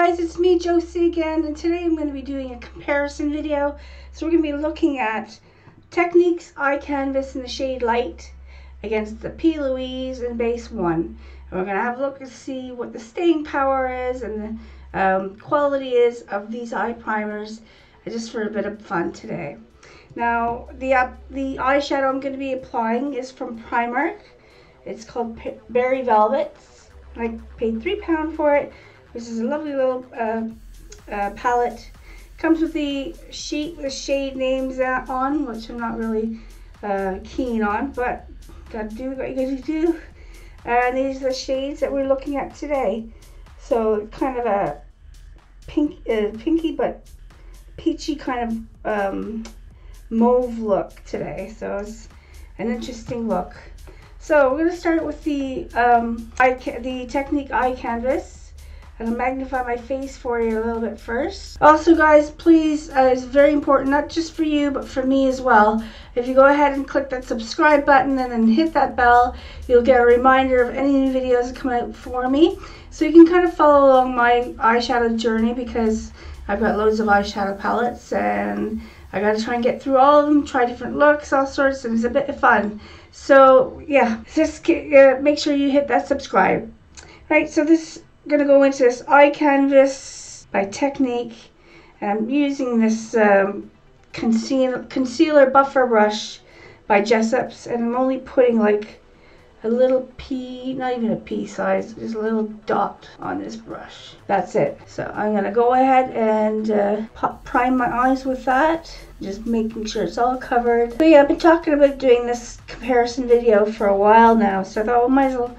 guys, it's me, Josie again, and today I'm going to be doing a comparison video. So we're going to be looking at Technique's Eye Canvas in the shade Light against the P. Louise in Base 1. And we're going to have a look to see what the staying power is and the quality is of these eye primers, just for a bit of fun today. Now, the eyeshadow I'm going to be applying is from Primark. It's called Berry Velvets. I paid £3 for it. This is a lovely little palette. Comes with the sheet with shade names on, which I'm not really keen on, but gotta do what you gotta do. And these are the shades that we're looking at today. So kind of a pinky but peachy kind of mauve look today. So it's an interesting look. So we're gonna start with the Technique Eye Canvas. I'm going to magnify my face for you a little bit first. Also guys, please, it's very important, not just for you, but for me as well. If you go ahead and click that subscribe button and then hit that bell, you'll get a reminder of any new videos that come out for me. So you can kind of follow along my eyeshadow journey, because I've got loads of eyeshadow palettes and I got to try and get through all of them, try different looks, all sorts, and it's a bit of fun. So yeah, just make sure you hit that subscribe. Right, so this I'm going to go into this eye canvas by Technique, and I'm using this concealer buffer brush by Jessup's, and I'm only putting like a little pea, not even a pea size, just a little dot on this brush. That's it. So I'm going to go ahead and prime my eyes with that, just making sure it's all covered. So yeah, I've been talking about doing this comparison video for a while now, so I thought, well, might as well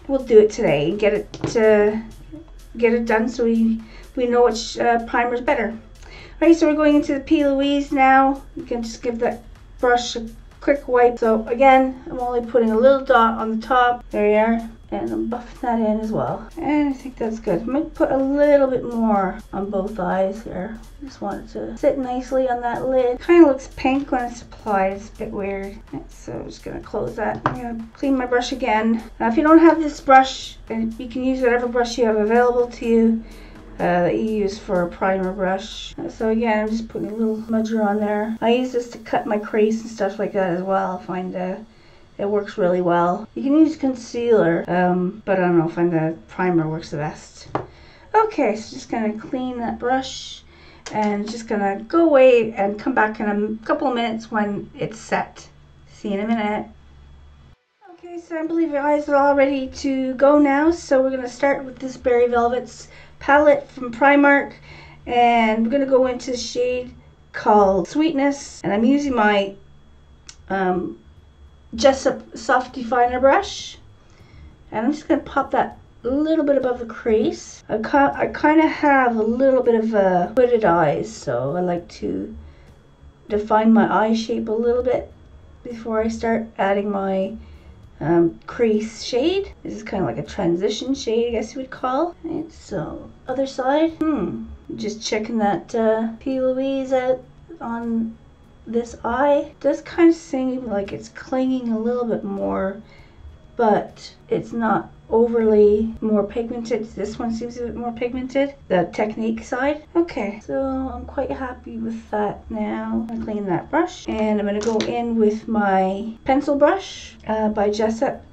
we'll do it today and get it done, so we know which primer is better. Alright, so we're going into the P. Louise now. You can just give that brush a quick wipe. So again, I'm only putting a little dot on the top. There you are. And I'm buffing that in as well. And I think that's good. I'm going to put a little bit more on both eyes here. Just want it to sit nicely on that lid. Kind of looks pink when it's applied. It's a bit weird. So I'm just going to close that. I'm going to clean my brush again. Now if you don't have this brush, then you can use whatever brush you have available to you that you use for a primer brush. So again, I'm just putting a little smudger on there. I use this to cut my crease and stuff like that as well. I find it works really well. You can use concealer, but I don't know, I find the primer works the best. Okay, so just gonna clean that brush and just gonna go away and come back in a couple of minutes when it's set. See you in a minute. Okay, so I believe your eyes are all ready to go now. So we're gonna start with this Berry Velvets palette from Primark, and we're gonna go into the shade called Sweetness, and I'm using my Jessup soft definer brush, and I'm just going to pop that a little bit above the crease. I kind of have a little bit of hooded eyes, so I like to define my eye shape a little bit before I start adding my crease shade. This is kind of like a transition shade, I guess you would call it. So other side, just checking that P. Louise out on this eye. It does kind of seem like it's clinging a little bit more, but it's not overly more pigmented. This one seems a bit more pigmented, the Technique side. Okay, so I'm quite happy with that now. I'm gonna clean that brush, and I'm gonna go in with my pencil brush by Jessup,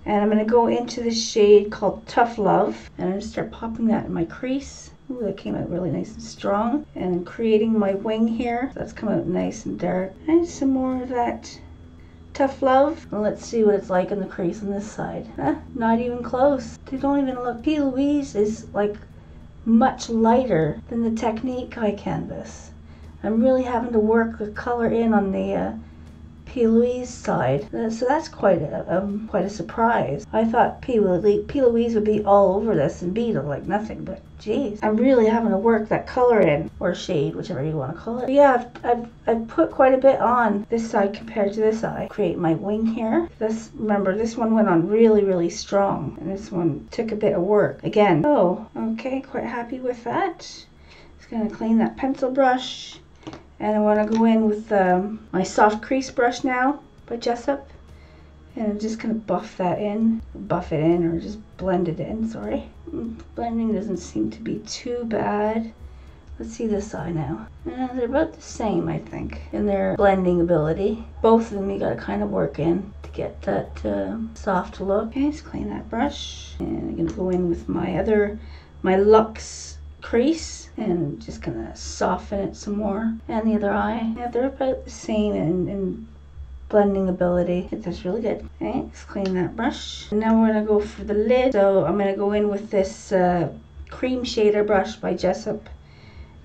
and I'm gonna go into this shade called Tough Love, and I'm gonna start popping that in my crease. Ooh, that came out really nice and strong. And creating my wing here. That's come out nice and dark. And some more of that Tough Love. And let's see what it's like in the crease on this side. Not even close. They don't even look. P. Louise is like much lighter than the Technique Eye Canvas. I'm really having to work the color in on the P. Louise side, so that's quite a surprise. I thought P. Louise would be all over this and beat it like nothing, but geez, I'm really having to work that color in, or shade, whichever you want to call it. But yeah, I've put quite a bit on this side compared to this side. Create my wing here. Remember, this one went on really strong, and this one took a bit of work again. Oh, okay, quite happy with that. Just gonna clean that pencil brush. And I want to go in with my soft crease brush now by Jessup, And I'm just gonna buff it in, or just blend it in, sorry. Blending doesn't seem to be too bad. Let's see this eye now. They're about the same, I think, in their blending ability. Both of them you gotta kind of work in to get that soft look. Okay, let's clean that brush. And I'm gonna go in with my Luxe crease and just gonna soften it some more. And the other eye, yeah, they're about the same in blending ability. That's really good. Okay, let's clean that brush. And now we're gonna go for the lid. So I'm gonna go in with this cream shader brush by Jessup.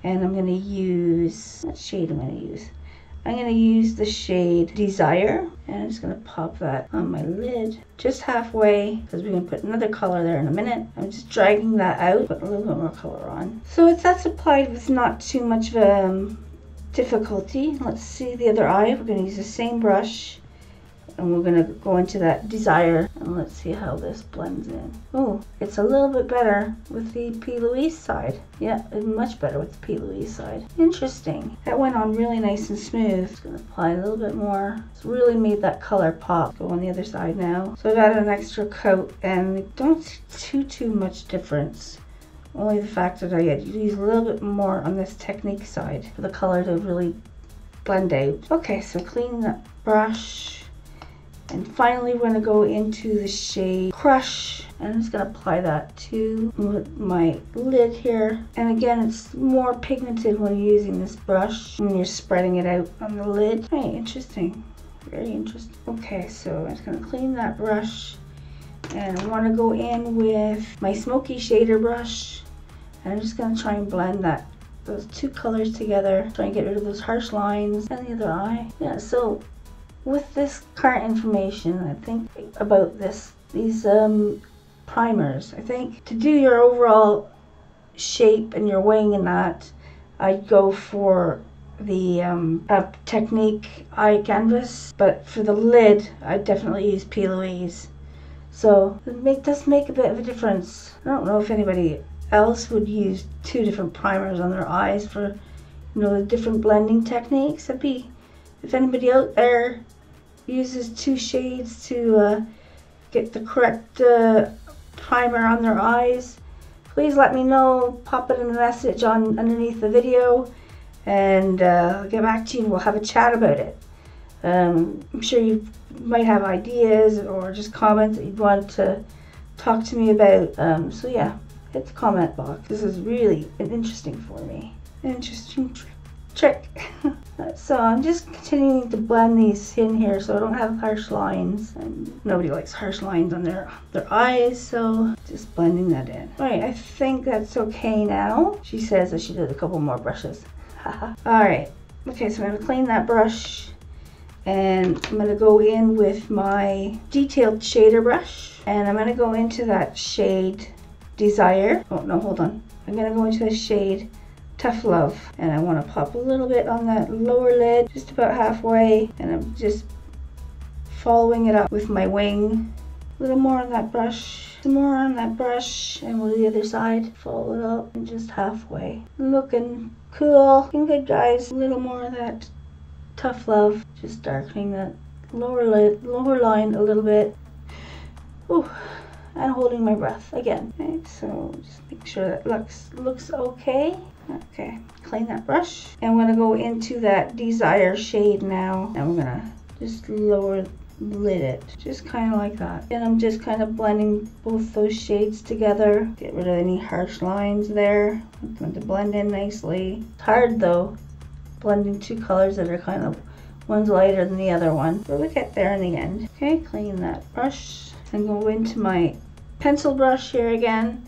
And I'm gonna use, what shade I'm gonna use? I'm gonna use the shade Desire. And I'm just gonna pop that on my lid just halfway, because we're gonna put another color there in a minute. I'm just dragging that out, put a little bit more color on. So that's applied with not too much of difficulty. Let's see the other eye. We're gonna use the same brush. And we're gonna go into that Desire, and let's see how this blends in. Oh, it's a little bit better with the P. Louise side. Yeah, it's much better with the P. Louise side. Interesting. That went on really nice and smooth. Just gonna apply a little bit more. It's really made that color pop. Go on the other side now. So I've added an extra coat, and I don't see too much difference. Only the fact that I had used a little bit more on this Technique side for the color to really blend out. Okay, so clean that brush. And finally, we're gonna go into the shade Crush, and I'm just gonna apply that to my lid here. And again, it's more pigmented when you're using this brush, when you're spreading it out on the lid. Hey, interesting, very interesting. Okay, so I'm just gonna clean that brush, and I wanna go in with my smoky shader brush, and I'm just gonna try and blend those two colors together, try and get rid of those harsh lines. And the other eye, yeah, so with this current information, I think about these primers, I think to do your overall shape and your wing and that, I'd go for the Technique eye canvas, but for the lid, I'd definitely use P. Louise. So it does make a bit of a difference. I don't know if anybody else would use two different primers on their eyes for, the different blending techniques. If anybody out there uses two shades to get the correct primer on their eyes, please let me know. Pop it in a message underneath the video, and I'll get back to you and we'll have a chat about it. I'm sure you might have ideas or just comments that you'd want to talk to me about. So yeah, hit the comment box. This is really interesting for me. Interesting trick. So I'm just continuing to blend these in here so I don't have harsh lines, and nobody likes harsh lines on their eyes, so just blending that in. Alright, I think that's okay now. She says I should do a couple more brushes. Alright, okay, so I'm going to clean that brush, and I'm going to go in with my detailed shader brush, and I'm going to go into that shade Desire. Oh no, hold on. I'm going to go into the shade Tough Love, and I want to pop a little bit on that lower lid, just about halfway, and I'm just following it up with my wing. A little more on that brush, some more on that brush, and we'll do the other side. Follow it up and just halfway. Looking cool, looking good, guys. A little more of that Tough Love, just darkening that lower line a little bit. Ooh. And holding my breath again. Okay, so just make sure that looks okay. Okay, clean that brush. And I'm gonna go into that Desire shade now, and we're gonna just lower lid it, just kind of like that. And I'm just kind of blending both those shades together. Get rid of any harsh lines there. I'm going to blend in nicely. It's hard though, blending two colors that are kind of, one's lighter than the other one, but we'll get there in the end. Okay, clean that brush and go into my pencil brush here again,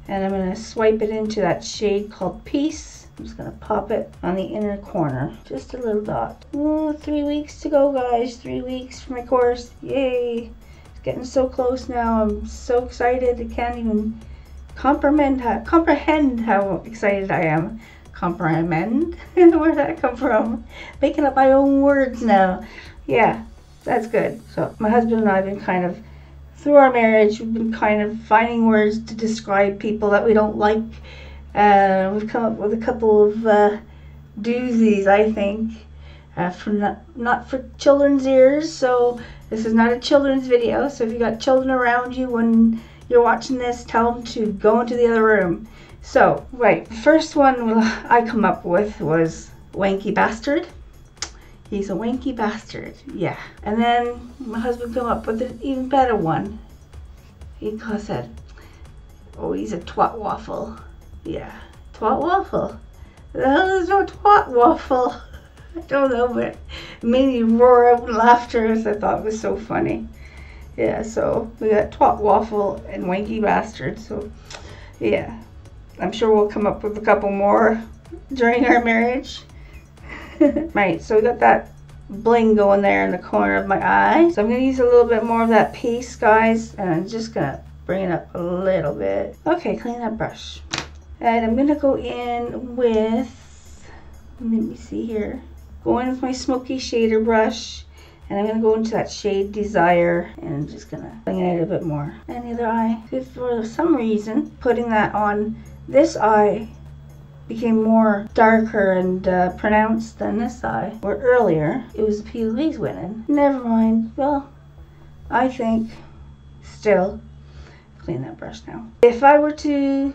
and I'm going to swipe it into that shade called Peace. I'm just going to pop it on the inner corner, just a little dot. Oh, 3 weeks to go, guys. 3 weeks for my course. Yay! It's getting so close now. I'm so excited. I can't even comprehend how excited I am. Comprehend? Where'd that come from? Making up my own words now. Yeah, that's good. So my husband and I have been kind of, through our marriage, we've been kind of finding words to describe people that we don't like. We've come up with a couple of doozies, I think, for not for children's ears. So This is not a children's video, so if you got children around you when you're watching this, tell them to go into the other room. So, right, the first one I come up with was Wanky Bastard. He's a wanky bastard, yeah. And then my husband come up with an even better one. He said, oh, he's a twat waffle. Yeah, twat waffle. The hell is no twat waffle? I don't know, but it made me roar out in laughter as I thought it was so funny. Yeah, so we got twat waffle and wanky bastard. So, yeah, I'm sure we'll come up with a couple more during our marriage. Right, so we got that bling going there in the corner of my eye. So I'm going to use a little bit more of that piece, guys, and I'm just going to bring it up a little bit. Okay, clean that brush. And I'm going to go in with, let me see here, go in with my smoky shader brush, and I'm going to go into that shade Desire, and I'm just going to bring it out a bit more. And the other eye, for some reason, putting that on this eye became more darker and pronounced than this eye, where earlier it was the P. Louise winning. Never mind. Well, I think still clean that brush now. If I were to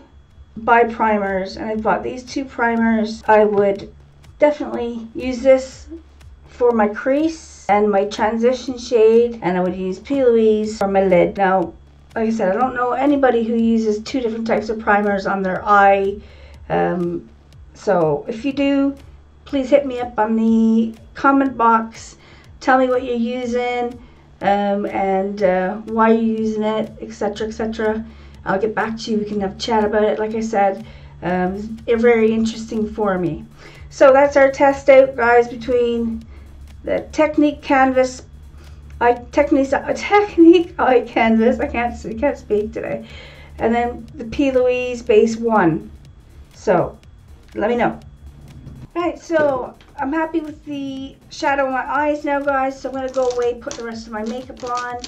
buy primers, and I bought these two primers, I would definitely use this for my crease and my transition shade, and I would use P. Louise for my lid. Now, like I said, I don't know anybody who uses two different types of primers on their eye. So if you do, please hit me up on the comment box. Tell me what you're using and why you're using it, etc., etc. I'll get back to you. We can have a chat about it. Like I said, it's very interesting for me. So that's our test out, guys, between the Technique Canvas, Technique Eye Canvas. I can't speak today, and then the P. Louise Base 1. So let me know. Alright, so I'm happy with the shadow on my eyes now, guys. So I'm going to go away, put the rest of my makeup on,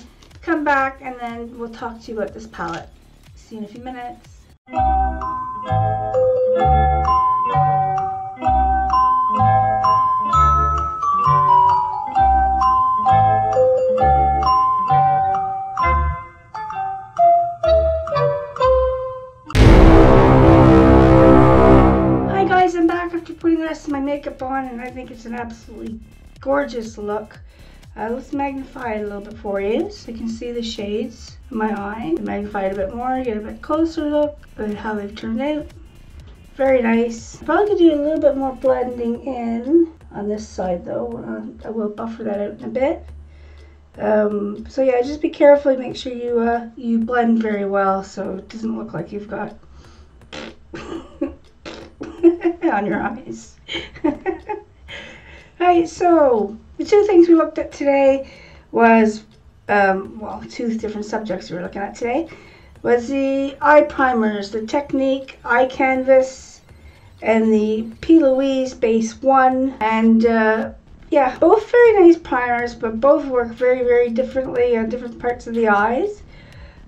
come back, and then we'll talk to you about this palette. See you in a few minutes. Putting the rest of my makeup on, and I think it's an absolutely gorgeous look. Let's magnify it a little bit for you so you can see the shades in my eye. Magnify it a bit more, get a bit closer look at how they've turned out. Very nice. Probably could do a little bit more blending in on this side though. I will buffer that out in a bit. So yeah, just be careful. Make sure you blend very well so it doesn't look like you've got on your eyes. Alright, so the two things we looked at today was, well, two different subjects we were looking at today, was the eye primers, the Technique Eye Canvas and the P. Louise Base 1. And yeah, both very nice primers, but both work very, very differently on different parts of the eyes.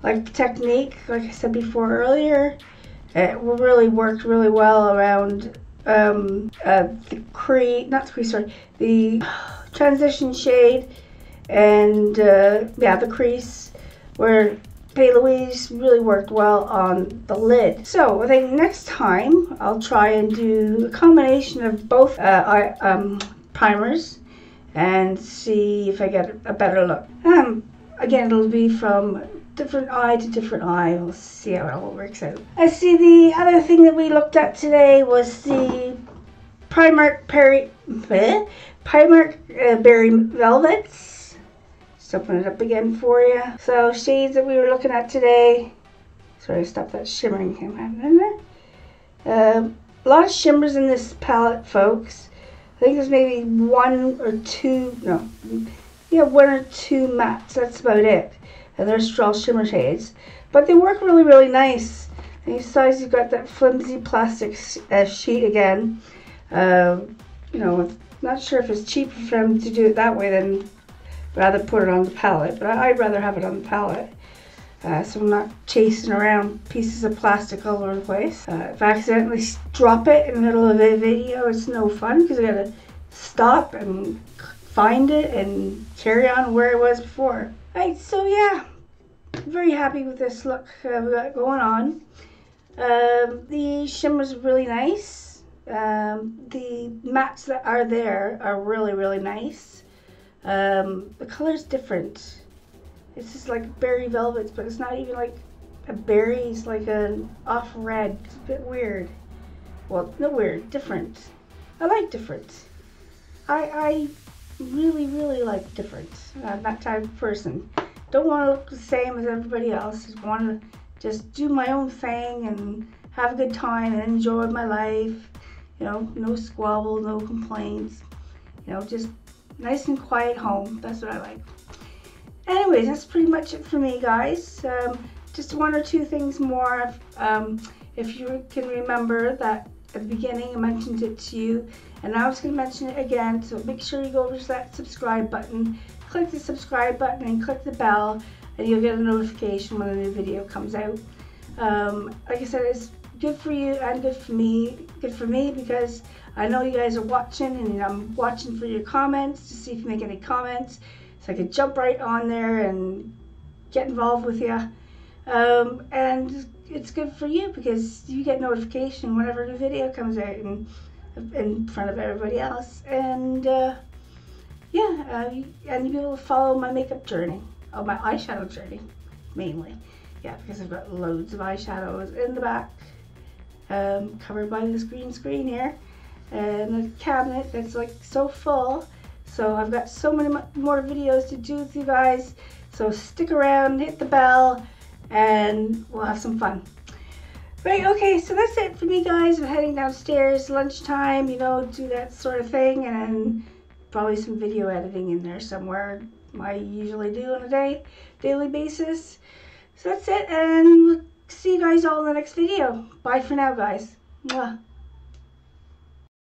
Like the Technique, like I said before earlier, it really worked really well around the transition shade and yeah, the crease, where P. Louise really worked well on the lid. So I think next time I'll try and do a combination of both primers and see if I get a better look. Again, it'll be from different eye to different eye. We'll see how it all works out. I see the other thing that we looked at today was the Primark Berry Velvets. Just open it up again for you. So shades that we were looking at today. Sorry, stop that shimmering came happening there. A lot of shimmers in this palette, folks. I think there's maybe one or two mattes. That's about it. And they're straw shimmer shades, but they work really, really nice. And besides, you've got that flimsy plastic sheet again. You know, not sure if it's cheaper for them to do it that way than rather put it on the palette, but I'd rather have it on the palette. So I'm not chasing around pieces of plastic all over the place. If I accidentally drop it in the middle of a video, it's no fun because I gotta stop and find it and carry on where I was before. Right, so yeah, very happy with this look we got going on. The shimmer's really nice. The mattes that are there are really, really nice. The color's different. It's just like berry velvets, but it's not even like a berry. It's like an off red. It's a bit weird. Well, not weird, different. I like different. I really, really like different. I'm that type of person. Don't want to look the same as everybody else. Just want to just do my own thing and have a good time and enjoy my life. You know, no squabble, no complaints. You know, just nice and quiet home. That's what I like. Anyways, that's pretty much it for me, guys. Just one or two things more. If you can remember that at the beginning I mentioned it to you, and I was going to mention it again, so make sure you go over to that subscribe button, click the subscribe button and click the bell, and you'll get a notification when a new video comes out. Like I said, it's good for you and good for me. Good for me because I know you guys are watching, and I'm watching for your comments to see if you make any comments, so I could jump right on there and get involved with you. And it's good for you because you get notification whenever the video comes out and in front of everybody else. And yeah, and you'll be able to follow my makeup journey, or my eyeshadow journey, mainly. Yeah, because I've got loads of eyeshadows in the back, covered by this green screen here, and a cabinet that's like so full. So I've got so many more videos to do with you guys. So stick around, hit the bell, and we'll have some fun. Right, okay, so that's it for me, guys. I'm heading downstairs, lunchtime, you know, do that sort of thing, and then probably some video editing in there somewhere. I usually do on a daily basis. So that's it, and we'll see you guys all in the next video. Bye for now, guys. Mwah.